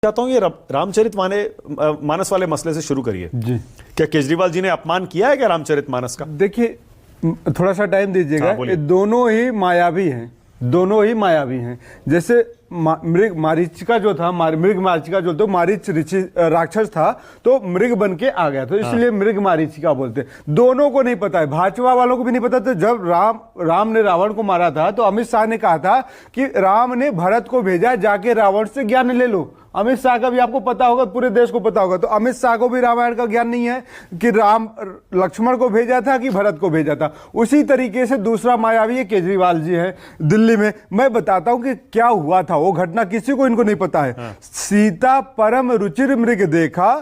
चाहता हूं ये रामचरित मानस वाले मसले से शुरू करिए जी। क्या केजरीवाल जी ने अपमान किया है क्या रामचरित मानस का? देखिए, थोड़ा सा टाइम दीजिएगा। ये दोनों ही मायावी हैं, दोनों ही मायावी हैं। जैसे मृग मारीचिका जो था, मृग मारीचिका जो तो मारीच ऋषि राक्षस था, तो मृग बन के आ गया, तो इसलिए मृग मारीचिका बोलते हैं। दोनों को नहीं पता है, भाजपा वालों को भी नहीं पता। तो जब राम ने रावण को मारा था, तो अमित शाह ने कहा था कि राम ने भरत को भेजा, जाके रावण से ज्ञान ले लो। अमित शाह का भी आपको पता होगा, पूरे देश को पता होगा। तो अमित शाह को भी रामायण का ज्ञान नहीं है कि राम लक्ष्मण को भेजा था कि भरत को भेजा था। उसी तरीके से दूसरा मायावी केजरीवाल जी है दिल्ली में। मैं बताता हूं कि क्या हुआ था वो घटना, किसी को इनको नहीं पता है। सीता परम रुचिर मृग देखा,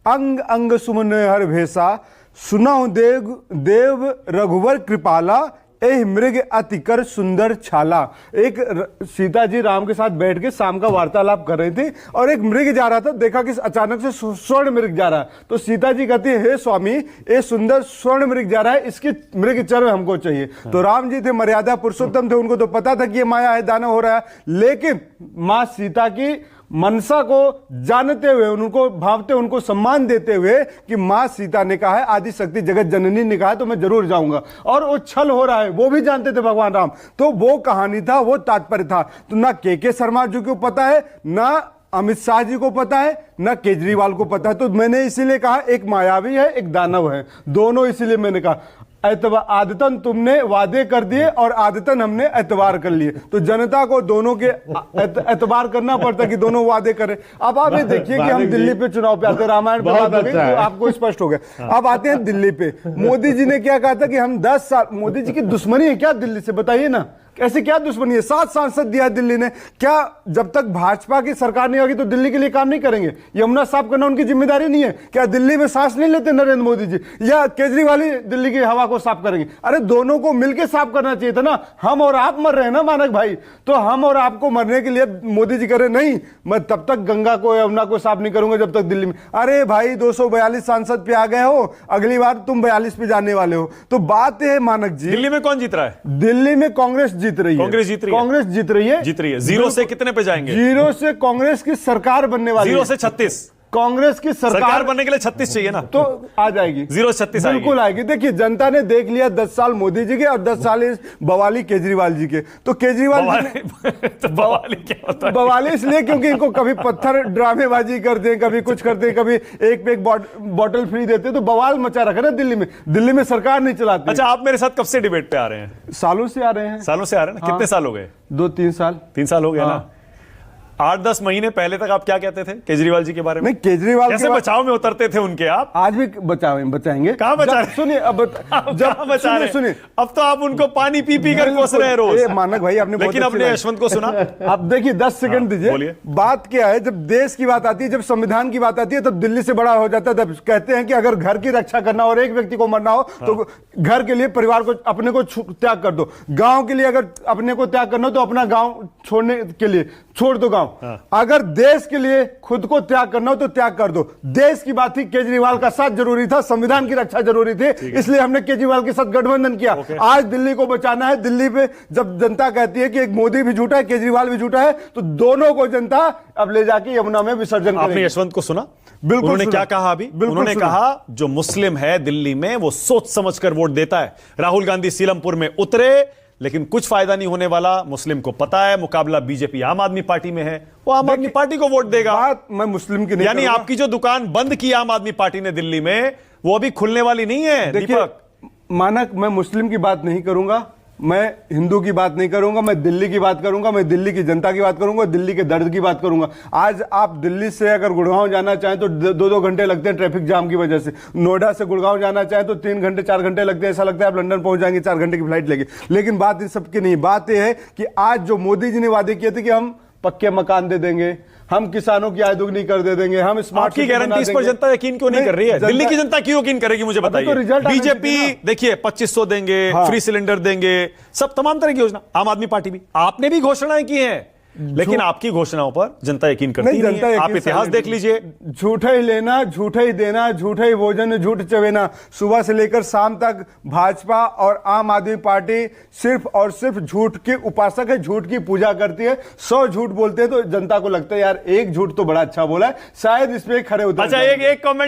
अंग अंग सुमन हर भेसा, सुनाऊं देव रघुवर कृपाला, एह मृग अति कर सुंदर छाला। एक सीता जी राम के साथ बैठ के शाम का वार्तालाप कर रही थी, और एक मृग जा रहा था, देखा कि अचानक से स्वर्ण मृग जा रहा है। तो सीता जी कहती है, हे स्वामी, ये सुंदर स्वर्ण मृग जा रहा है, इसकी मृग चर्म हमको चाहिए। तो राम जी थे, मर्यादा पुरुषोत्तम थे, उनको तो पता था कि ये माया है, दानव हो रहा है। लेकिन मां सीता की मनसा को जानते हुए, उनको भावते, उनको सम्मान देते हुए कि मां सीता ने कहा है, आदि शक्ति जगत जननी ने कहा है, तो मैं जरूर जाऊंगा। और वो छल हो रहा है, वो भी जानते थे भगवान राम। तो वो कहानी था, वो तात्पर्य था। तो ना के शर्मा जी को पता है, ना अमित शाह जी को पता है, ना केजरीवाल को पता है। तो मैंने इसीलिए कहा एक मायावी है, एक दानव है, दोनों। इसीलिए मैंने कहा आदतन तुमने वादे कर दिए और आदतन हमने एतबार कर लिए। तो जनता को दोनों के एतबार करना पड़ता कि दोनों वादे करें। अब आप ये देखिए कि हम दिल्ली पे चुनाव पे आते, रामायण पे बात आ गई तो आपको स्पष्ट हो गया। अब आते हैं दिल्ली पे। मोदी जी ने क्या कहा था कि हम 10 साल, मोदी जी की दुश्मनी है क्या दिल्ली से, बताइए ना, ऐसे क्या दुश्मनी है? 7 सांसद दिया दिल्ली ने। क्या जब तक भाजपा की सरकार नहीं होगी तो दिल्ली के लिए काम नहीं करेंगे? यमुना साफ करना उनकी जिम्मेदारी नहीं है क्या? दिल्ली में सांस नहीं लेते नरेंद्र मोदी जी, या केजरीवाल ही दिल्ली की हवा को साफ करेंगे? अरे दोनों को मिलकर साफ करना चाहिए था ना। हम और आप मर रहे हैं ना मानक भाई, तो हम और आपको मरने के लिए मोदी जी करे नहीं, मैं तब तक गंगा को यमुना को साफ नहीं करूंगा जब तक दिल्ली में। अरे भाई 242 सांसद पे आ गए हो, अगली बार तुम 42 पे जाने वाले हो। तो बात है मानक जी, दिल्ली में कौन जीत रहा है? दिल्ली में कांग्रेस जीत रही है। कांग्रेस जीत रही है, कांग्रेस जीत रही है। जीरो से कितने पे जाएंगे? जीरो से कांग्रेस की सरकार बनने वाली है। 0 से 36 कांग्रेस की सरकार बनने के लिए 36 चाहिए ना, तो आ जाएगी। 0 से 36 बिल्कुल आएगी। देखिए जनता ने देख लिया 10 साल मोदी जी के और 10 साल इस बवाली केजरीवाल जी के। तो केजरीवाल तो बवाली क्या होता है? बवाली इसलिए क्योंकि इनको कभी पत्थर ड्रामेबाजी करते हैं, कभी कुछ करते हैं, कभी एक पे एक बॉटल फ्री देते हैं। तो बवाल मचा रखा ना दिल्ली में। दिल्ली में सरकार नहीं चलाती। अच्छा, आप मेरे साथ कब से डिबेट पे आ रहे हैं? सालों से आ रहे हैं। सालों से आ रहे हैं ना? कितने साल हो गए? 2-3 साल। 3 साल हो गया ना। 8-10 महीने पहले तक आप क्या कहते थे केजरीवाल जी के बारे में? नहीं, केजरीवाल कैसे बचाव में उतरते थे उनके आप? आज भी बचाएंगे। कहां बचा रहे? सुनिए अब बचा रहे? सुनिए, अब तो आप उनको पानी पी पी कर कोस रहे हैं रोज। मानक भाई आपने, लेकिन अपने यशवंत को सुना। अब देखिए 10 सेकंड दीजिए। बात क्या है, जब देश की बात आती है, जब संविधान की बात आती है, तब दिल्ली से बड़ा हो जाता है। तब कहते हैं कि अगर घर की रक्षा करना और एक व्यक्ति को मरना हो तो घर के लिए, परिवार को, अपने को त्याग कर दो। गांव के लिए अगर अपने को त्याग करना हो तो अपना गांव छोड़ने के लिए छोड़ दो गांव। अगर देश के लिए खुद को त्याग करना हो तो त्याग कर दो। देश की बात थी, केजरीवाल का साथ जरूरी था, संविधान की रक्षा जरूरी थी, इसलिए हमने केजरीवाल के साथ गठबंधन किया। आज दिल्ली को बचाना है। दिल्ली पे जब जनता कहती है कि एक मोदी भी झूठा है, केजरीवाल भी झूठा है, तो दोनों को जनता अब ले जाके यमुना में विसर्जन करेगी। आपने यशवंत को सुना? बिल्कुल। उन्होंने क्या कहा अभी? उन्होंने कहा जो मुस्लिम है दिल्ली में वो सोच समझकर वोट देता है। राहुल गांधी सीलमपुर में उतरे, लेकिन कुछ फायदा नहीं होने वाला। मुस्लिम को पता है मुकाबला बीजेपी आम आदमी पार्टी में है, वो आम आदमी पार्टी को वोट देगा। मैं मुस्लिम की नहीं, यानी आपकी जो दुकान बंद की आम आदमी पार्टी ने दिल्ली में, वो अभी खुलने वाली नहीं है। दीपक मानक, मैं मुस्लिम की बात नहीं करूंगा, मैं हिंदू की बात नहीं करूंगा, मैं दिल्ली की बात करूंगा, मैं दिल्ली की जनता की बात करूंगा, दिल्ली के दर्द की बात करूंगा। आज आप दिल्ली से अगर गुड़गांव जाना चाहें तो 2-2 घंटे लगते हैं ट्रैफिक जाम की वजह से। नोएडा से गुड़गांव जाना चाहें तो 3 घंटे 4 घंटे लगते हैं। ऐसा लगता है आप लंदन पहुंच जाएंगे, 4 घंटे की फ्लाइट लेगी। लेकिन बात इन सबकी नहीं। बात यह है कि आज जो मोदी जी ने वादे किए थे कि हम पक्के मकान दे देंगे, हम किसानों की आय दोगुनी कर दे देंगे, हम स्मार्ट की गारंटी, इस पर जनता यकीन क्यों नहीं कर रही है? दिल्ली की जनता क्यों यकीन करेगी मुझे बताइए? बीजेपी देखिए 2500 देंगे, फ्री सिलेंडर देंगे, सब तमाम तरह की योजना। आम आदमी पार्टी भी, आपने भी घोषणाएं की हैं लेकिन आपकी घोषणाओं पर जनता यकीन करती नहीं है। आप इतिहास देख लीजिए। झूठा ही लेना, झूठा ही देना, झूठा ही भोजन, झूठ चवेना। सुबह से लेकर शाम तक भाजपा और आम आदमी पार्टी सिर्फ और सिर्फ झूठ के उपासक है, झूठ की पूजा करती है। 100 झूठ बोलते हैं तो जनता को लगता है यार एक झूठ तो बड़ा अच्छा बोला है, शायद इस पे खड़े उतर। अच्छा, एक कमेंट